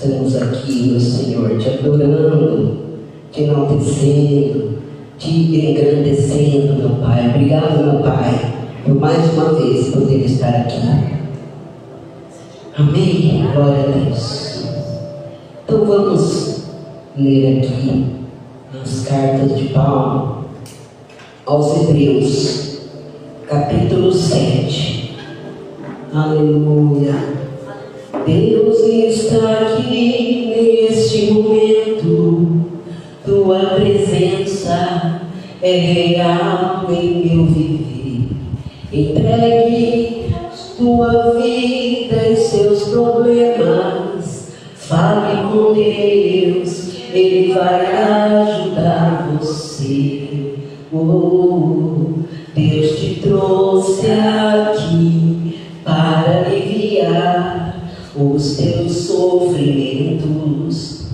Estamos aqui, meu Senhor, te adorando, te enaltecendo, te engrandecendo, meu Pai. Obrigado, meu Pai, por mais uma vez poder estar aqui. Amém? Glória a Deus. Então vamos ler aqui as cartas de Paulo aos Hebreus, capítulo 7. Aleluia. Deus está aqui neste momento, tua presença é real em meu viver. Entregue tua vida e seus problemas, fale com Deus, Ele vai ajudar você. Deus te trouxe aqui para aliviar os teus sofrimentos.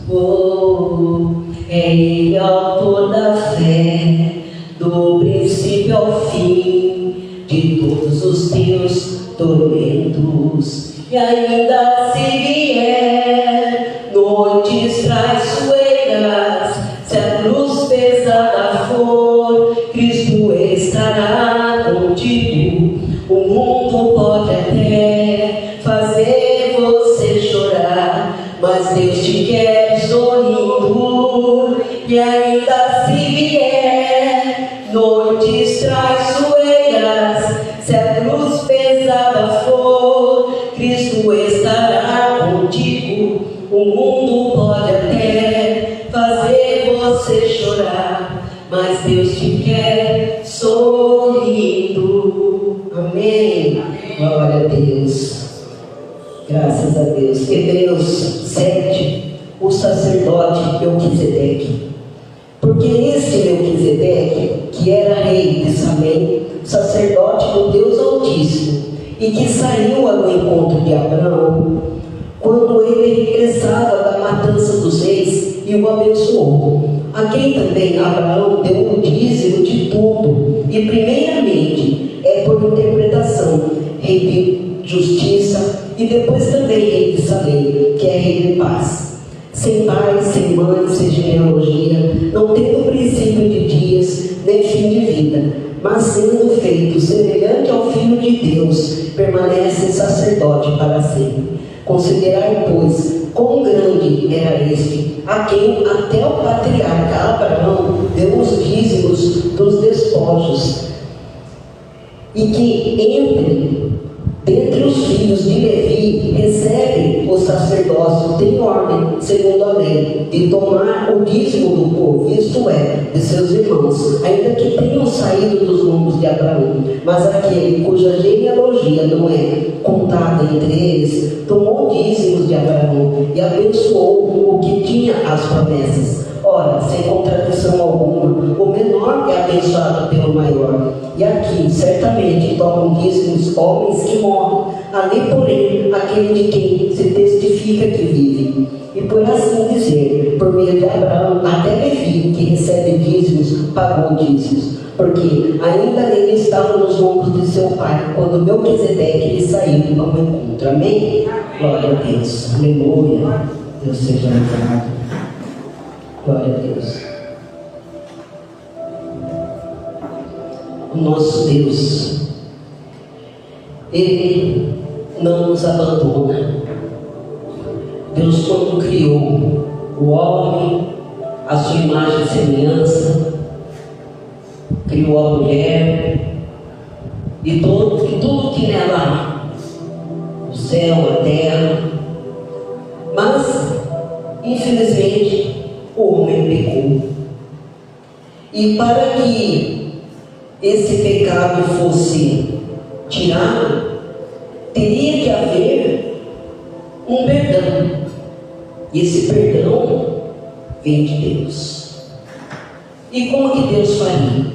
É Ele autor da fé, do princípio ao fim de todos os teus tormentos. E ainda se vier noites traiçoeiras, se a cruz pesada for, Cristo estará contigo. O mundo pode até fazer você chorar, mas Deus te quer sorrindo. E ainda se vier noites traiçoeiras, se a cruz pesada for, Cristo estará contigo. O mundo pode até fazer você chorar, mas Deus te quer sorrindo. Amém? Glória a Deus. Graças a Deus. Hebreus 7, o sacerdote Melquisedeque. Porque este Melquisedeque, que era rei de Salém, sacerdote do Deus Altíssimo, e que saiu ao encontro de Abraão, quando ele regressava da matança dos reis, e o abençoou, a quem também Abraão deu o dízimo de tudo, e primeiramente é por interpretação, rei de justiça, e depois também rei de Salém, que é rei de paz, sem pai, sem mãe, sem genealogia, não tendo princípio de dias, nem fim de vida, mas sendo feito semelhante ao Filho de Deus, permanece sacerdote para sempre. Considerai, pois, quão grande era este, a quem até o patriarca Abraão deu os dízimos dos despojos, e que dentre os filhos de Levi recebe o sacerdócio, tem ordem, segundo a lei, de tomar o dízimo do povo, isto é, de seus irmãos, ainda que tenham saído dos lombos de Abraão. Mas aquele cuja genealogia não é contada entre eles, tomou dízimos de Abraão e abençoou o que tinha as promessas. Ora, sem contradição alguma, o menor é abençoado pelo maior. E aqui, certamente, tomam dízimos homens que morrem, ali, porém, aquele de quem se testifica que vive. E por assim dizer, por meio de Abraão, até Levi, que recebe dízimos, pagou dízimos. Porque ainda ele estava nos ombros de seu pai, quando Melquisedeque lhe saiu ao encontro. Amém? Glória a Deus. Aleluia. Deus seja louvado. Glória a Deus. O nosso Deus, Ele não nos abandona. Deus, quando criou o homem, a sua imagem e semelhança, criou a mulher e tudo que nela há, o céu, a terra, mas, infelizmente, o homem pecou. E para que esse pecado fosse tirado, teria que haver um perdão. E esse perdão vem de Deus. E como que Deus faria?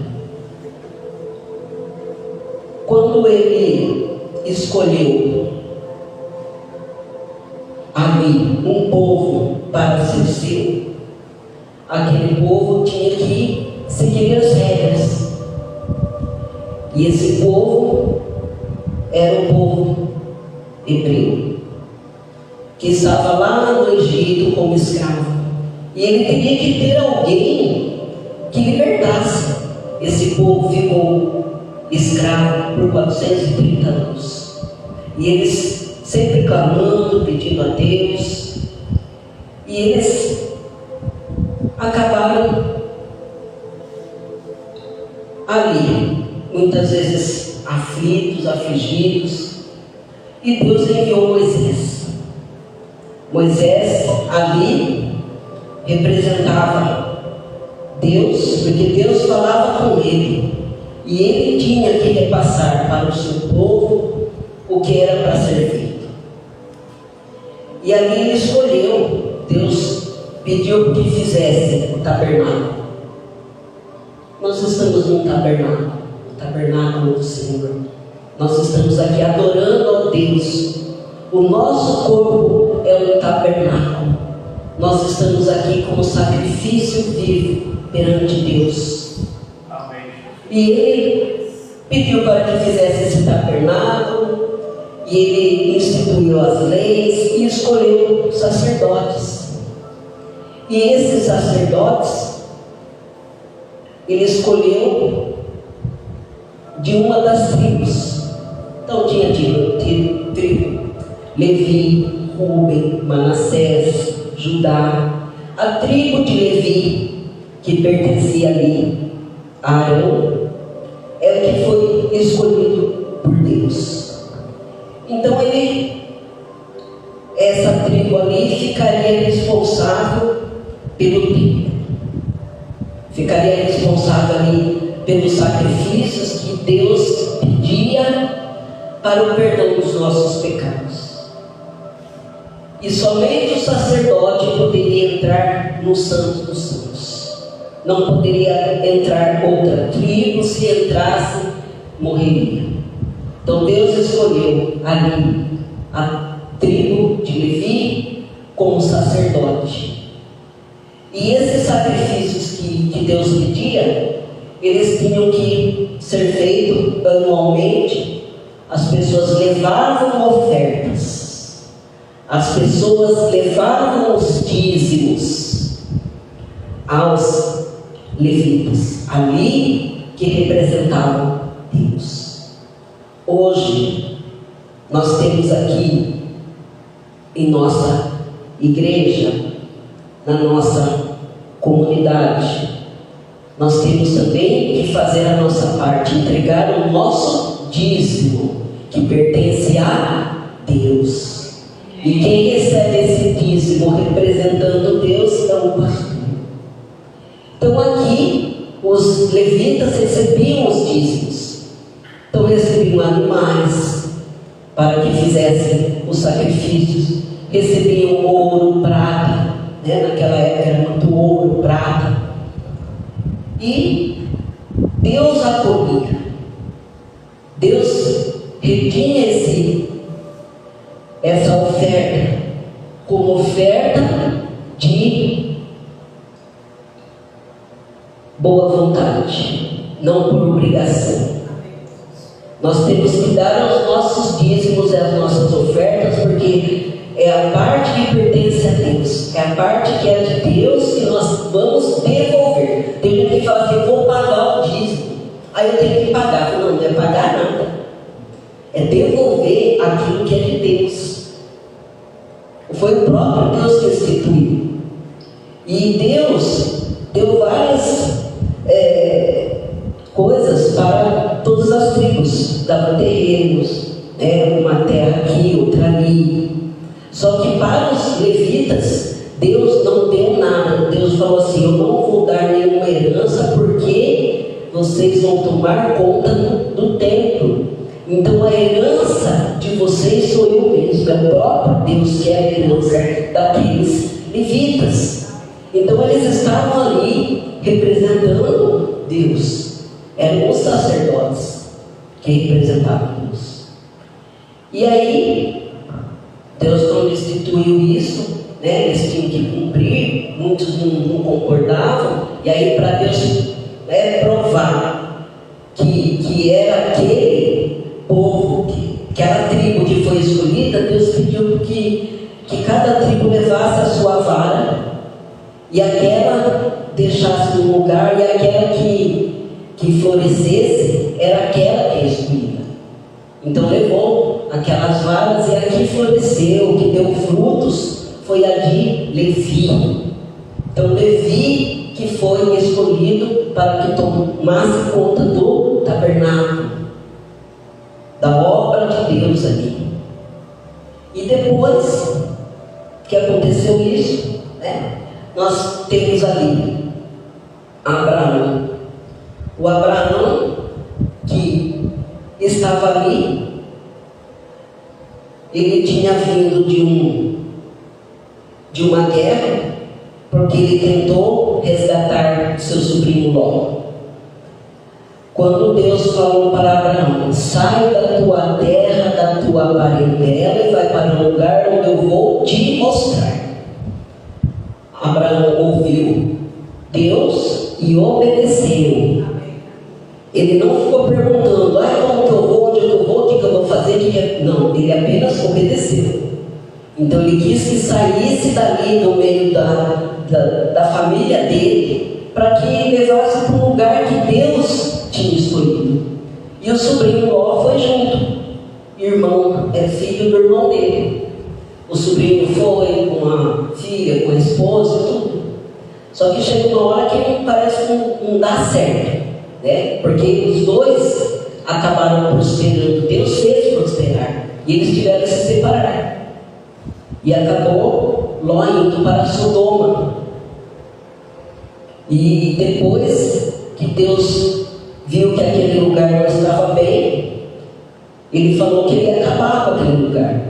Quando Ele escolheu ali um povo para ser seu, aquele povo tinha que seguir as regras. E esse povo era o povo hebreu, que estava lá no Egito como escravo. E ele teria que ter alguém que libertasse. Esse povo ficou escravo por 430 anos. E eles sempre clamando, pedindo a Deus. E eles acabaram ali, muitas vezes aflitos, afligidos. E Deus enviou Moisés. Moisés ali representava Deus, porque Deus falava com ele. E ele tinha que repassar para o seu povo o que era para ser feito. E ali ele escolheu, Deus pediu que fizesse o tabernáculo. Nós estamos no tabernáculo do Senhor. Nós estamos aqui adorando ao Deus. O nosso corpo é um tabernáculo. Nós estamos aqui como sacrifício vivo perante Deus. Amém. E ele pediu para que fizesse esse tabernáculo. E ele instituiu as leis e escolheu sacerdotes. E esses sacerdotes, ele escolheu de uma das tribos. Então tinha tribo Levi, Rúben, Manassés, Judá. A tribo de Levi, que pertencia ali a Arão, é o que foi escolhido por Deus. Então essa tribo ali ficaria responsável pelo templo, ficaria responsável ali pelos sacrifícios que Deus pedia para o perdão dos nossos pecados. E somente o sacerdote poderia entrar no Santo dos Santos. Não poderia entrar outra tribo, se entrasse, morreria. Então Deus escolheu ali a tribo de Levi como sacerdote. E esses sacrifícios que Deus pedia, eles tinham que ser feitos anualmente. As pessoas levavam ofertas, as pessoas levavam os dízimos aos levitas, ali que representavam Deus. Hoje, nós temos aqui em nossa igreja, na nossa comunidade, nós temos também que fazer a nossa parte, entregar o nosso dízimo, que pertence a Deus. E quem recebe esse dízimo representando Deus é o pastor. Então aqui, os levitas recebiam os dízimos. Então recebiam animais para que fizessem os sacrifícios, recebiam ouro, prata, naquela época era muito ouro, prata, e Deus acolhia. Deus retinha essa oferta como oferta de boa vontade, não por obrigação. Nós temos que dar os nossos dízimos e as nossas ofertas, porque é a parte que pertence a Deus, é a parte que é de Deus que nós vamos devolver. Tem gente que fala assim: vou pagar o dízimo, aí eu tenho que pagar. Não é pagar nada, é devolver aquilo que é de Deus. Foi o próprio Deus que instituiu. E Deus deu várias coisas para todas as tribos, dava terrenos, uma terra aqui, outra ali. Só que para os levitas, Deus não deu nada. Deus falou assim: eu não vou dar nenhuma herança, porque vocês vão tomar conta do templo. Então a herança de vocês sou eu mesmo, é o próprio Deus que é a herança daqueles levitas. Então eles estavam ali representando Deus. Eram os sacerdotes que representavam Deus. E aí, Deus, quando instituiu isso, eles tinham que cumprir, muitos não concordavam, e aí para Deus provar que era aquele povo, aquela tribo que foi escolhida, Deus pediu que que cada tribo levasse a sua vara, e aquela deixasse no lugar, e aquela que florescesse era aquela que é escolhida. Então levou aquelas varas, e a que floresceu, que deu frutos, foi a de Levi. Então Levi que foi escolhido para que tomasse conta do tabernáculo, da obra de Deus ali. E depois que aconteceu isso, nós temos ali Abraão. O Abraão que estava ali, ele tinha vindo de uma guerra, porque ele tentou resgatar seu sobrinho Ló. Quando Deus falou para Abraão: sai da tua terra, da tua parentela, e vai para um lugar onde eu vou te mostrar. Abraão ouviu Deus e obedeceu. Ele não ficou perguntando: como que eu vou, onde eu vou, o que eu vou fazer, não, ele apenas obedeceu. Então ele quis que saísse dali no meio da família dele, para que levasse para um lugar que Deus tinha escolhido. E o sobrinho Ló foi junto. Irmão, é filho do irmão dele. O sobrinho foi com a filha, com a esposa e tudo. Só que chegou uma hora que parece que não dá certo, né? Porque os dois acabaram prosperando. Deus fez prosperar, e eles tiveram que se separar. E acabou Ló indo para Sodoma. E depois que Deus viu que aquele lugar não estava bem, ele falou que ele ia acabar com aquele lugar.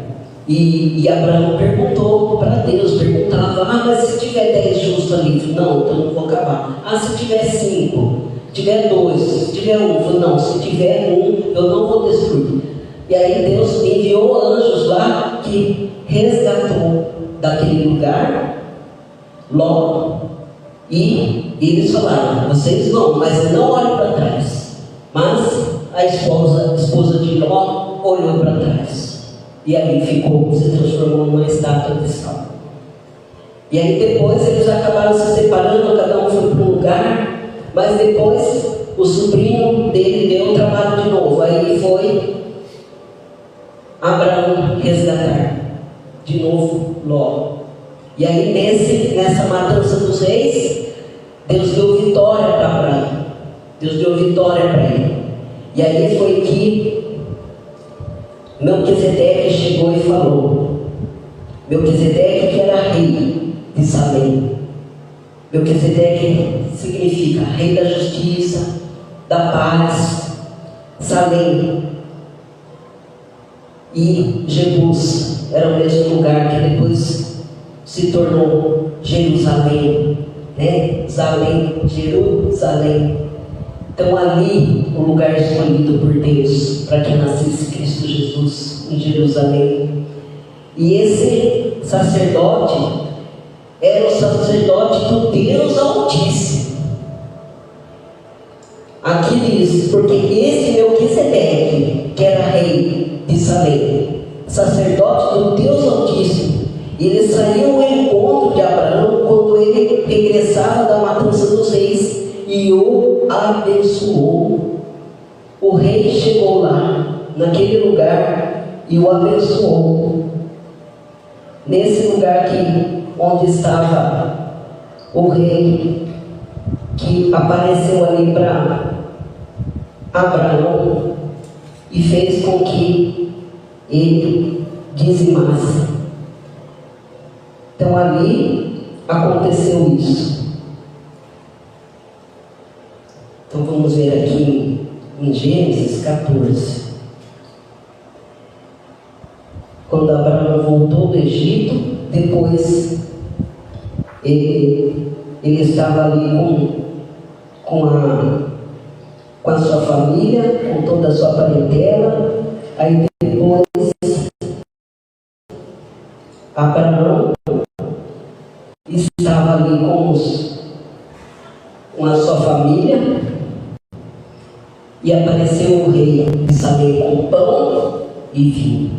E Abraão perguntou para Deus, perguntava: mas se tiver 10 justos ali? Não, então não vou acabar. Se tiver 5, tiver 2, se tiver 1, não, se tiver 1, eu não vou destruir. E aí Deus enviou anjos lá que resgatou daquele lugar Ló. E eles falaram: vocês vão, mas não olhem para trás. Mas a esposa de Ló olhou para trás, e ali ficou, se transformou numa estátua de sal. E aí depois eles acabaram se separando, cada um foi para um lugar. Mas depois o sobrinho dele deu trabalho de novo. Aí foi Abraão resgatar de novo Ló. E aí nessa matança dos reis, Deus deu vitória para Abraão. Deus deu vitória para ele. E aí foi que Melquisedeque chegou e falou. Melquisedeque que era rei de Salém. Melquisedeque significa rei da justiça, da paz. Salém e Jebus era o mesmo lugar que depois se tornou Jerusalém, né? Jerusalém. Então ali, o lugar escolhido por Deus para que nascesse Cristo Jesus, em Jerusalém. E esse sacerdote era o sacerdote do Deus Altíssimo. Aqui diz: porque esse Melquisedeque, que era rei de Salém, sacerdote do Deus Altíssimo, ele saiu ao encontro de Abraão quando ele regressava da matança dos reis e o abençoou. O rei chegou lá, naquele lugar, e o abençoou. Nesse lugar onde estava o rei, que apareceu ali para Abraão e fez com que ele dizimasse. Então ali aconteceu isso. Então vamos ver aqui em Gênesis 14. Quando Abraão voltou do Egito, depois ele estava ali com a sua família, com toda a sua parentela. Aí depois Abraão estava ali com a sua família, e apareceu o rei de Salém com pão e vinho.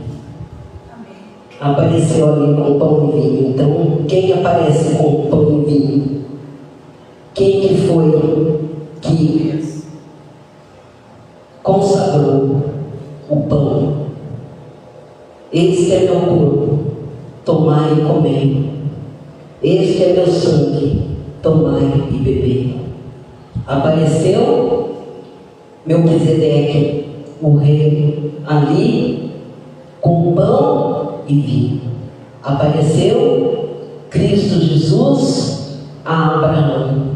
apareceu ali com pão e vinho. Então, quem aparece com pão e vinho? Quem que foi que consagrou o pão? Este é meu corpo, tomai e comei. Este é meu sangue, tomai e bebei. Apareceu Melquisedeque, o rei, ali com pão e vinho. Apareceu Cristo Jesus a Abraão.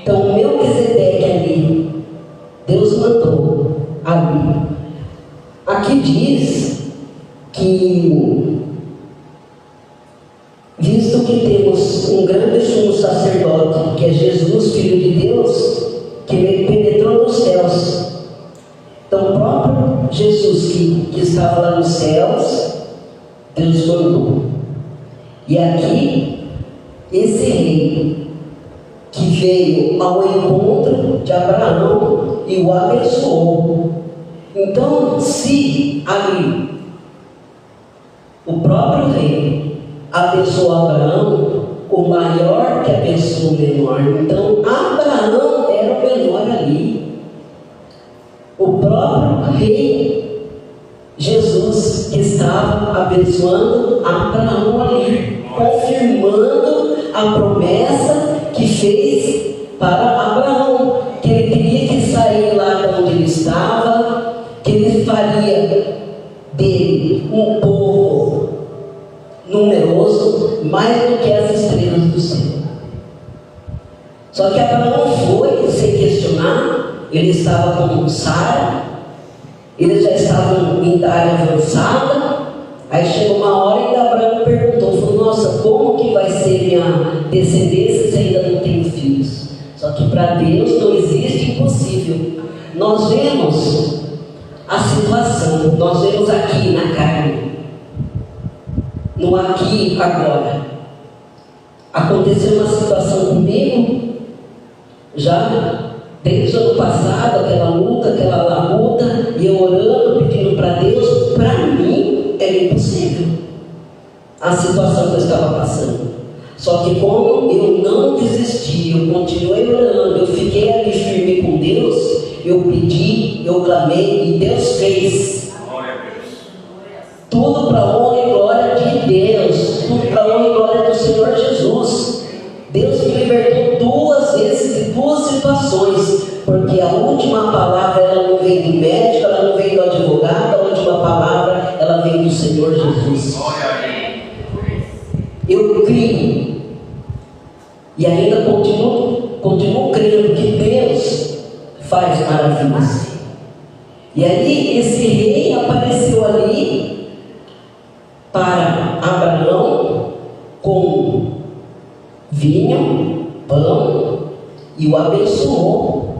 Então Melquisedeque ali, Deus mandou ali. Aqui diz que, visto que temos um grande sumo sacerdote, que é Jesus, Filho de Deus, que penetrou nos céus. Então, o próprio Jesus que estava lá nos céus, Deus mandou. E aqui, esse rei que veio ao encontro de Abraão e o abençoou. Então, se ali o próprio rei abençoou Abraão, o maior que abençoou o menor. Então, Abraão era o menor ali. O próprio rei Jesus que estava abençoando Abraão ali, confirmando a promessa que fez para Abraão, que ele teria que sair lá de onde ele estava, que ele faria dele um povo numeroso, mais do que as estrelas do céu. Só que Abraão foi sem questionar. Ele estava com Sara, eles já estavam em idade avançada. Aí chegou uma hora e Abraão falou: nossa, como que vai ser minha descendência se ainda não tenho filhos? Só que para Deus não existe impossível. Nós vemos a situação, nós vemos aqui na carne, no aqui e agora. Aconteceu uma situação comigo, já desde o ano passado, aquela luta, aquela labuta, e eu orando, pedindo para Deus. Para mim era impossível a situação que eu estava passando. Só que como eu não desisti, eu continuei orando, eu fiquei ali firme com Deus, eu pedi, eu clamei e Deus fez. Tudo para a honra e glória de Deus, tudo para a honra e glória do Senhor Jesus. Deus me libertou 2 vezes de 2 situações, porque a última palavra ela não vem do médico, ela não vem do advogado, a última palavra ela vem do Senhor Jesus. Eu creio e ainda continuo crendo que Deus faz maravilhas. E aí esse rei apareceu ali para Abraão com vinho, pão, e o abençoou.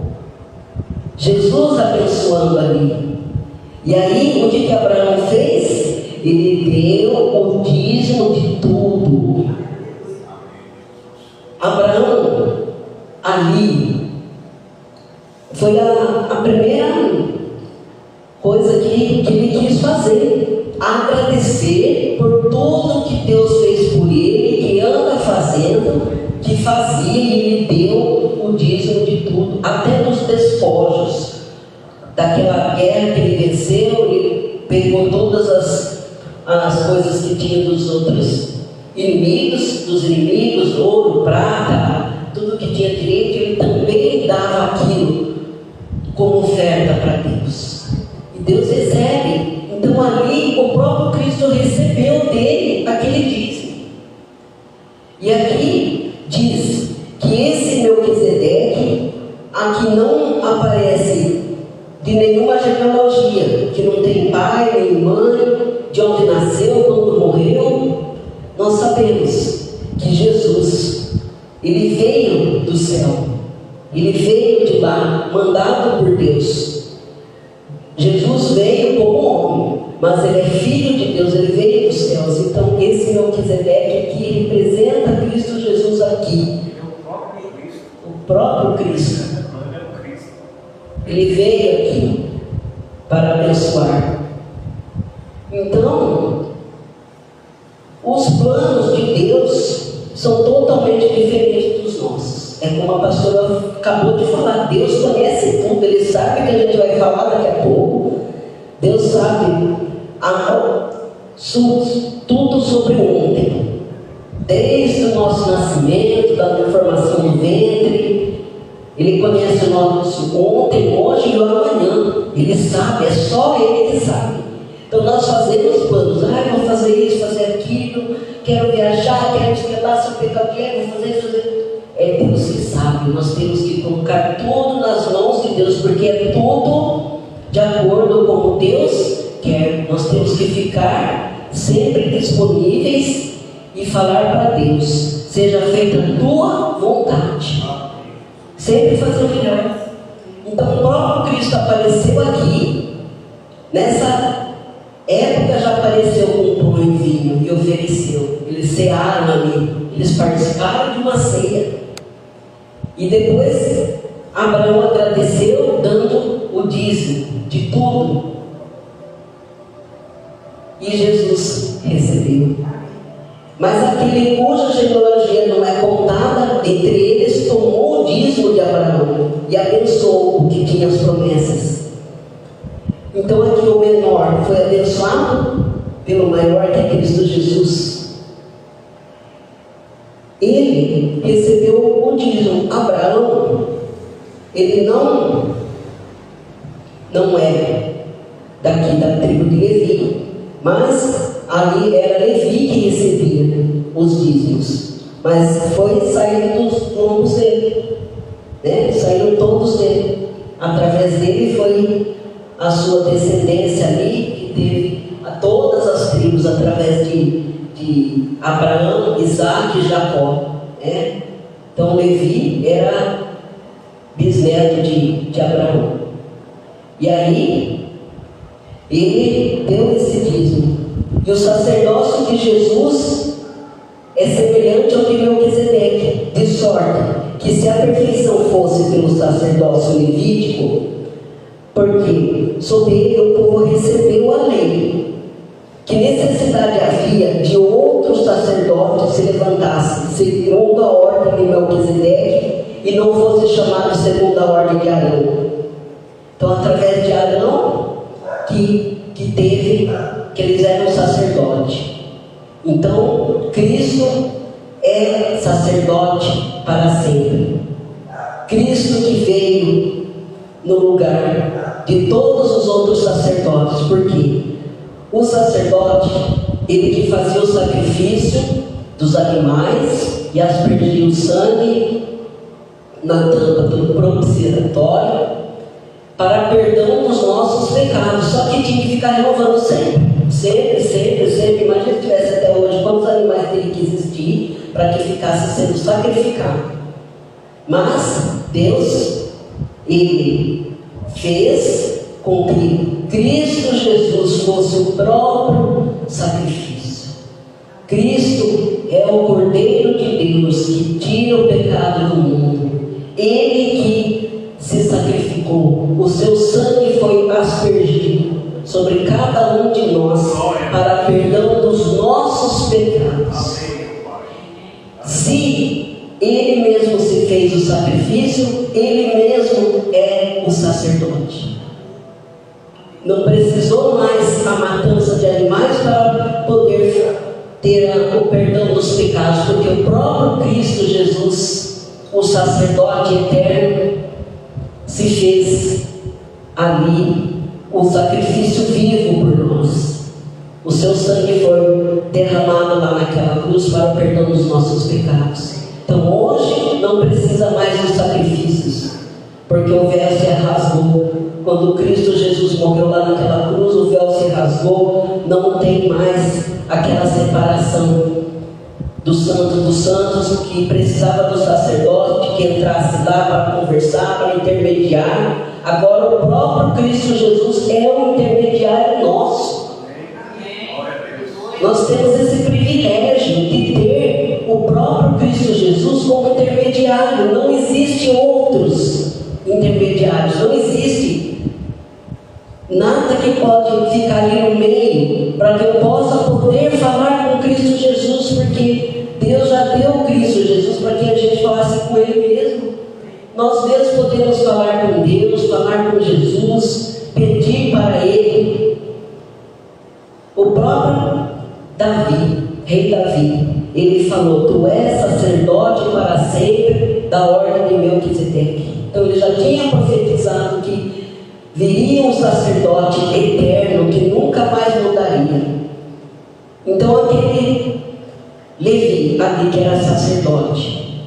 Jesus abençoando ali. E aí o que Abraão fez? Ele deu o dízimo de tudo. Abraão ali foi a primeira coisa que ele quis fazer, agradecer por tudo que Deus fez por ele, que anda fazendo, que fazia, e ele deu o dízimo de tudo, até dos despojos daquela guerra que ele venceu. Ele pegou todas as coisas que tinha dos outros inimigos, ouro, prata, tudo que tinha direito, ele também dava aquilo como oferta para Deus. E Deus recebe. Então ali o próprio Cristo recebeu dele aquele dízimo. E aqui diz que esse Melquisedeque aqui não aparece de nenhuma genealogia, que não tem pai nem mãe, de onde nasceu, quando morreu. Nós sabemos que Jesus, ele veio do céu, ele veio de lá, mandado por Deus. Jesus veio como homem, mas ele é filho de Deus, ele veio dos céus. Então esse Melquisedeque aqui representa Cristo Jesus aqui, o próprio Cristo. Ele veio aqui para abençoar. Então Os planos de Deus são totalmente diferentes dos nossos. É como a pastora acabou de falar, Deus conhece tudo, Ele sabe que a gente vai falar daqui a pouco. Deus sabe tudo sobre o ontem, desde o nosso nascimento, da formação do ventre. Ele conhece o nosso ontem, hoje e o amanhã. Ele sabe, é só Ele que sabe. Então nós fazemos planos, vou fazer isso, fazer aquilo, quero viajar, quero estudar, se eu pecar, quero fazer isso. É Deus que sabe. Nós temos que colocar tudo nas mãos de Deus, porque é tudo de acordo com o Deus quer. Nós temos que ficar sempre disponíveis e falar para Deus: seja feita a tua vontade. Sempre fazer o melhor. Então o próprio Cristo apareceu aqui. Nessa época já apareceu com pão e vinho e ofereceu. Eles cearam ali, eles participaram de uma ceia. E depois Abraão agradeceu dando o dízimo de tudo. E Jesus recebeu. Mas aquele cuja genealogia não é contada entre eles tomou o dízimo de Abraão e abençoou o que tinha as promessas. Então aqui o menor foi abençoado pelo maior, que é Cristo Jesus. Ele recebeu o dízimo. Abraão, ele não é daqui da tribo de Levi, mas ali era Levi que recebia os dízimos. Mas foi saindo dos lombos dele, né? Saíram todos dele. Através dele foi a sua descendência ali, que teve a todas as tribos através de Abraão, Isaac e Jacó, né? Então Levi era bisneto de Abraão. E aí ele deu esse dízimo. E o sacerdócio de Jesus é semelhante ao de Melquisedeque, de sorte que se a perfeição fosse pelo sacerdócio levítico, porque sob ele o povo recebeu a lei, que necessidade havia de outros sacerdotes se levantassem segundo a ordem de Melquisedeque e não fosse chamado segundo a ordem de Arão. Então, através de Arão que eles eram sacerdote. Então, Cristo é sacerdote para sempre. Cristo que veio no lugar de todos os outros sacerdotes. Por quê? O sacerdote, ele que fazia o sacrifício dos animais e aspergia o sangue na tampa do propiciatório para perdão dos nossos pecados. Só que tinha que ficar renovando sempre. Sempre. Imagina se tivesse até hoje quantos animais teriam que existir para que ficasse sendo sacrificado. Mas Deus, Ele fez com que Cristo Jesus fosse o próprio sacrifício. Cristo é o Cordeiro de Deus que tira o pecado do mundo. Ele que se sacrificou, o seu sangue foi aspergido sobre cada um de nós para perdão dos nossos pecados. Se Ele mesmo se fez o sacrifício, Ele mesmo é o sacerdote. Não precisou mais a matança de animais para poder ter o perdão dos pecados, porque o próprio Cristo Jesus, o sacerdote eterno, se fez ali o sacrifício vivo por nós. O seu sangue foi derramado lá naquela cruz para o perdão dos nossos pecados. Então hoje não precisa mais dos sacrifícios, porque o véu se rasgou. Quando Cristo Jesus morreu lá naquela cruz, o véu se rasgou. Não tem mais aquela separação do santo dos santos, que precisava do sacerdote que entrasse lá para conversar, para intermediar. Agora o próprio Cristo Jesus é o intermediário nosso. Nós temos esse privilégio de ter o próprio Cristo Jesus como intermediário. Não existe outros intermediários, não existe nada que pode ficar ali no meio para que eu possa poder falar com Cristo Jesus. deu Cristo Jesus para que a gente falasse com Ele mesmo. Nós mesmos podemos falar com Deus, falar com Jesus, pedir para Ele. O próprio Davi, rei Davi, ele falou: tu és sacerdote para sempre da ordem de Melquisedeque. Então ele já tinha profetizado que viria um sacerdote eterno que nunca mais mudaria. Então aquele Levi, ali que era sacerdote,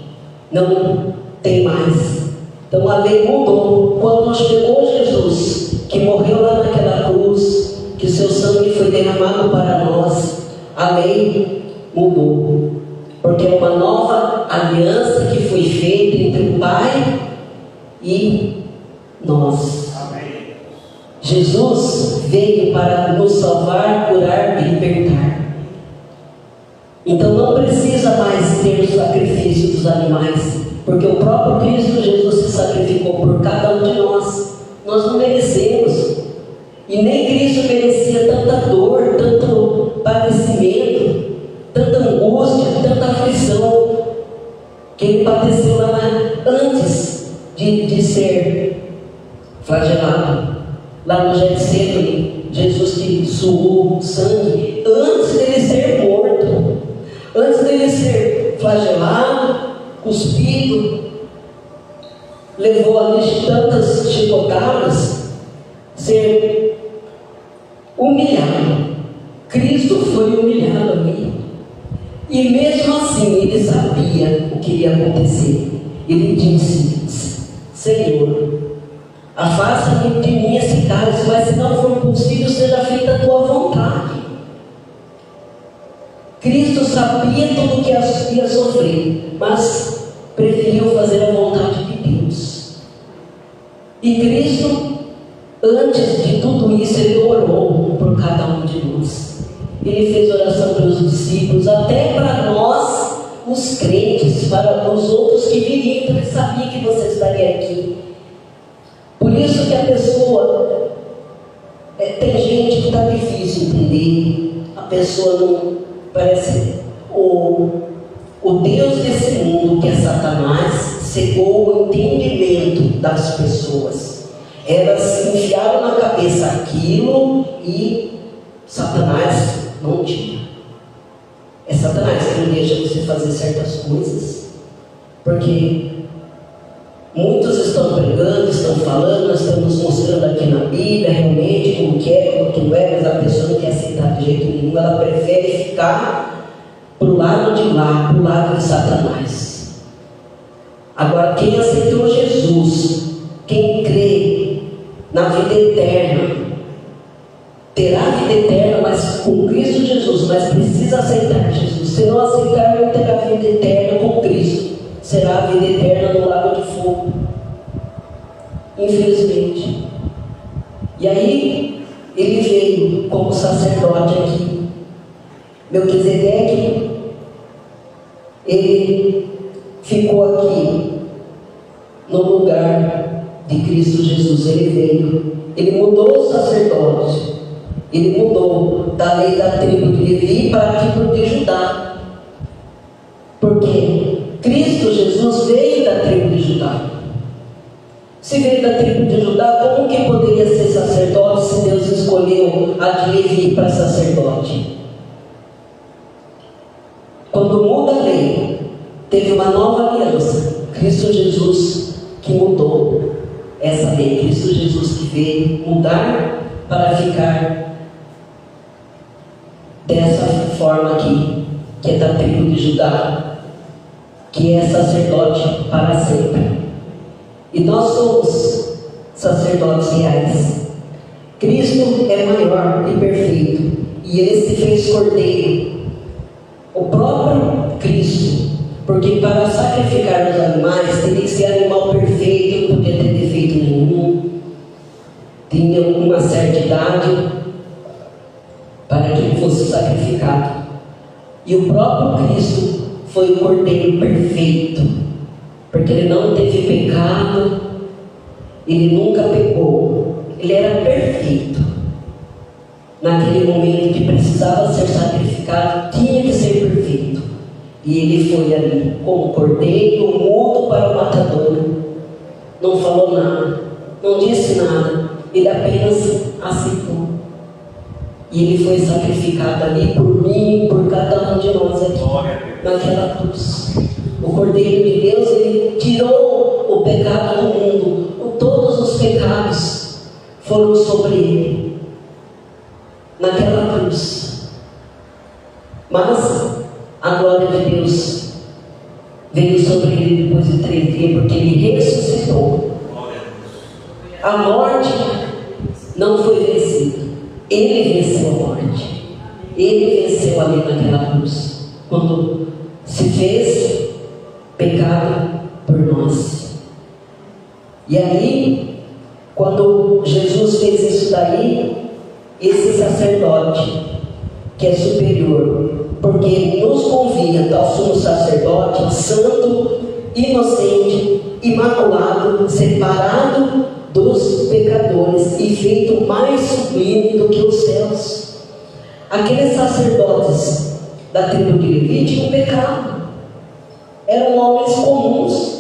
não tem mais. Então a lei mudou. Quando chegou Jesus, que morreu lá naquela cruz, que seu sangue foi derramado para nós, a lei mudou. Porque é uma nova aliança que foi feita entre o Pai e nós. Amém. Jesus veio para nos salvar, curar e libertar. Então não precisa mais ter o sacrifício dos animais, porque o próprio Cristo Jesus se sacrificou por cada um de nós. Nós não merecemos, e nem Cristo merecia tanta dor, tanto padecimento, tanta angústia, tanta aflição que ele padeceu lá antes de ser flagelado. Lá no Getsemane, Jesus que suou sangue antes dele ser morto, antes dele ser flagelado, cuspido, levou ali tantas chicotadas, ser humilhado. Cristo foi humilhado ali. E mesmo assim ele sabia o que ia acontecer. Ele disse: Senhor, afasta-me de mim esse cálice, mas se não for possível, seja feita a tua vontade. Cristo sabia tudo o que ia sofrer, mas preferiu fazer a vontade de Deus. E Cristo, antes de tudo isso, ele orou por cada um de nós. Ele fez oração pelos discípulos, até para nós, os crentes, para os outros que viriam. Então ele sabia que você estaria aqui. Por isso que a pessoa, tem gente que está difícil entender. A pessoa não parece o Deus desse mundo, que é Satanás, cegou o entendimento das pessoas. Elas enfiaram na cabeça aquilo e Satanás não tinha. É Satanás que não deixa você fazer certas coisas, porque muitos estão pregando, estão falando, nós estamos mostrando aqui na Bíblia realmente como que é, como que não é, mas a pessoa não quer aceitar de jeito nenhum. Ela prefere ficar pro lado de lá, pro lado de Satanás. Agora, quem aceitou Jesus, quem crê na vida eterna, terá a vida eterna, mas com Cristo Jesus, mas precisa aceitar Jesus. Se não aceitar, não terá a vida eterna com Cristo, será a vida eterna no lago de fogo, infelizmente. E aí ele veio como sacerdote aqui. Melquisedeque, ele ficou aqui no lugar de Cristo Jesus. Ele veio, ele mudou o sacerdote, ele mudou da lei da tribo de Levi para a tribo de Judá, porque Cristo Jesus veio da tribo de Judá. Se veio da tribo de Judá, como que poderia ser sacerdote se Deus escolheu a de Levi para sacerdote? Quando muda a lei, teve uma nova aliança. Cristo Jesus que mudou essa lei. Cristo Jesus que veio mudar para ficar dessa forma aqui, que é da tribo de Judá, que é sacerdote para sempre. E nós somos sacerdotes reais. Cristo é maior e perfeito, e ele se fez cordeiro, o próprio Cristo, porque para sacrificar os animais teria que ser animal perfeito, não podia ter defeito nenhum, tinha uma certa idade para que ele fosse sacrificado. E o próprio Cristo foi o cordeiro perfeito, porque ele não teve pecado, ele nunca pecou, ele era perfeito. Naquele momento que precisava ser sacrificado, tinha que ser perfeito. E ele foi ali como cordeiro mudo para o matadouro. Não falou nada, não disse nada, ele apenas aceitou. E ele foi sacrificado ali por mim, por cada um de nós aqui, naquela cruz. O Cordeiro de Deus, ele tirou o pecado do mundo. Todos os pecados foram sobre ele, naquela cruz. Mas a glória de Deus veio sobre ele depois de 3 dias, porque ele ressuscitou. A morte não foi vencida. Ele venceu a morte. Ele venceu ali naquela cruz, quando se fez pecado por nós. E aí, quando Jesus fez isso daí, esse sacerdote, que é superior, porque nos convia tal sumo sacerdote, santo, inocente, imaculado, separado dos pecadores e feito mais sublime do que os céus. Aqueles sacerdotes da tribo de Levi tinham pecado, eram homens comuns,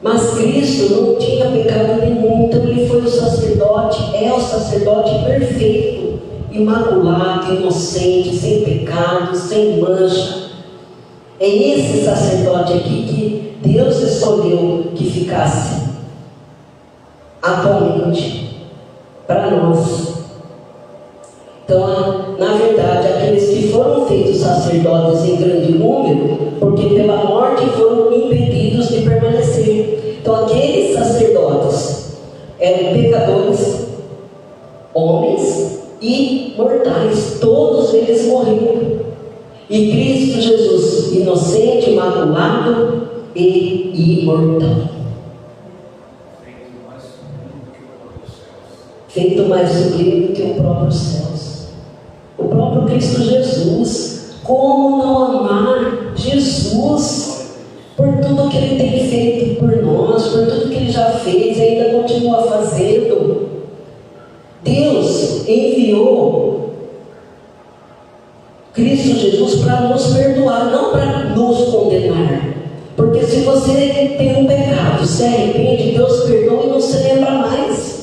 mas Cristo não tinha pecado nenhum. Então ele foi o sacerdote, é o sacerdote perfeito, imaculado, inocente, sem pecado, sem mancha. É esse sacerdote aqui que Deus escolheu que ficasse atualmente para nós. Então, na verdade, aqueles que foram feitos sacerdotes em grande número, porque pela morte foram impedidos de permanecer. Então, aqueles sacerdotes eram pecadores, homens e mortais, todos eles morreram. E Cristo Jesus, inocente, imaculado e imortal, feito mais sublime do que o próprio céus. O próprio Cristo Jesus. Como não amar Jesus por tudo que Ele tem feito por nós, por tudo que Ele já fez e ainda continua fazendo? Deus enviou Cristo Jesus para nos perdoar, não para nos condenar. Porque se você tem um pecado, se arrepende, Deus perdoa e não se lembra mais.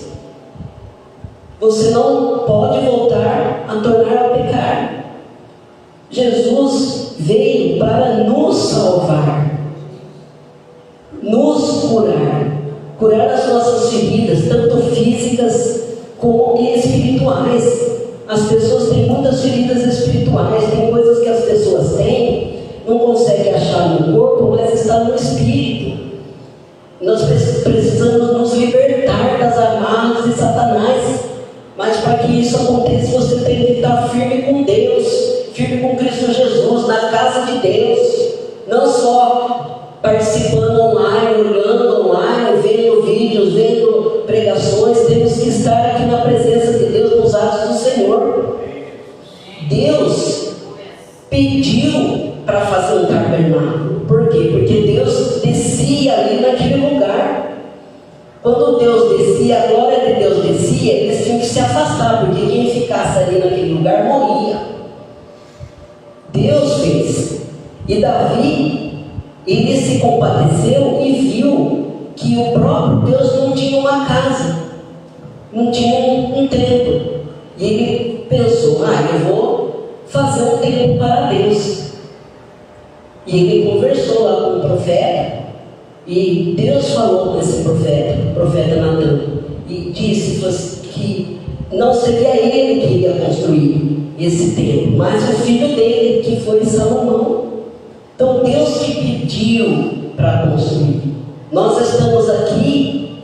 Você não pode voltar a tornar a pecar. Jesus veio para nos salvar, nos curar as nossas feridas, tanto físicas como espirituais. As pessoas têm muitas feridas espirituais, tem coisas que as pessoas têm, não conseguem achar no corpo, mas está no espírito. Nós precisamos nos libertar das amarras de Satanás. Mas para que isso aconteça, você tem que estar firme com Deus, firme com Cristo Jesus, na casa de Deus. Não só participando online, olhando online, vendo vídeos, vendo pregações. Temos que estar aqui na presença de Deus, nos atos do Senhor. Deus pediu para fazer um tabernáculo. Por quê? Porque Deus descia ali naquele lugar. Quando Deus descia, a glória de Deus descia, eles tinham que se afastar, porque quem ficasse ali naquele lugar morria. Deus fez. E Davi, ele se compadeceu e viu que o próprio Deus não tinha uma casa, não tinha um templo. E ele pensou, eu vou fazer um templo para Deus. E ele conversou lá com o profeta. E Deus falou com esse profeta, o profeta Natã, e disse que não seria ele que ia construir esse templo, mas o filho dele, que foi Salomão. Então Deus te pediu para construir. Nós estamos aqui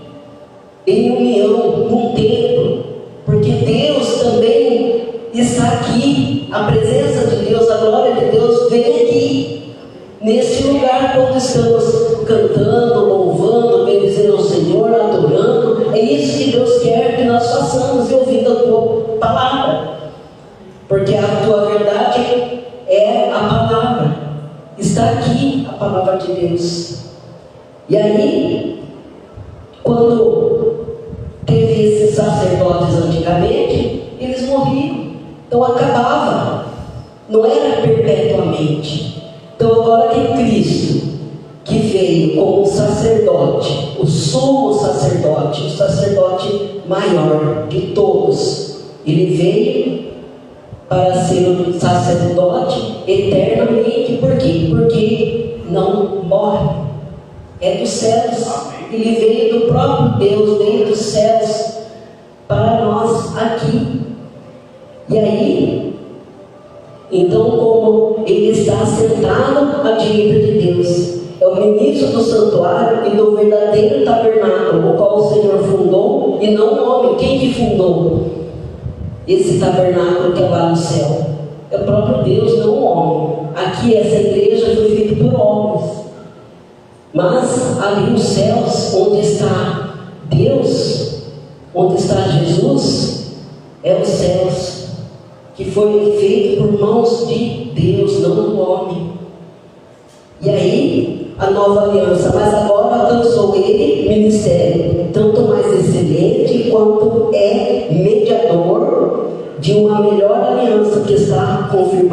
em união num templo, porque Deus também está aqui. A presença de Deus, a glória de Deus vem aqui, nesse lugar, quando estamos cantando, louvando, bendizendo ao Senhor, adorando. É isso que Deus quer que nós façamos, e ouvindo a tua palavra, porque a tua verdade é a palavra. Está aqui a palavra de Deus. E aí, quando teve esses sacerdotes antigamente, eles morriam. Então acabava, não era perpetuamente. Então, agora que Cristo, que veio como sacerdote, o sumo sacerdote, o sacerdote maior de todos, ele veio para ser um sacerdote eternamente. Por quê? Porque não morre, é dos céus. Ele veio do próprio Deus, veio dos céus para nós aqui. E aí, então, como ele está sentado à direita de Deus, é o ministro do santuário e do verdadeiro tabernáculo, o qual o Senhor fundou, e não o homem. Quem que fundou esse tabernáculo que é lá no céu? É o próprio Deus, não o homem. Aqui essa igreja foi feita por homens, mas ali nos céus, onde está Deus, onde está Jesus, é os céus, que foi feito por mãos de Deus, não do homem. E aí, a nova aliança, mas agora alcançou ele ministério, tanto mais excelente, quanto é mediador de uma melhor aliança que está confirmada.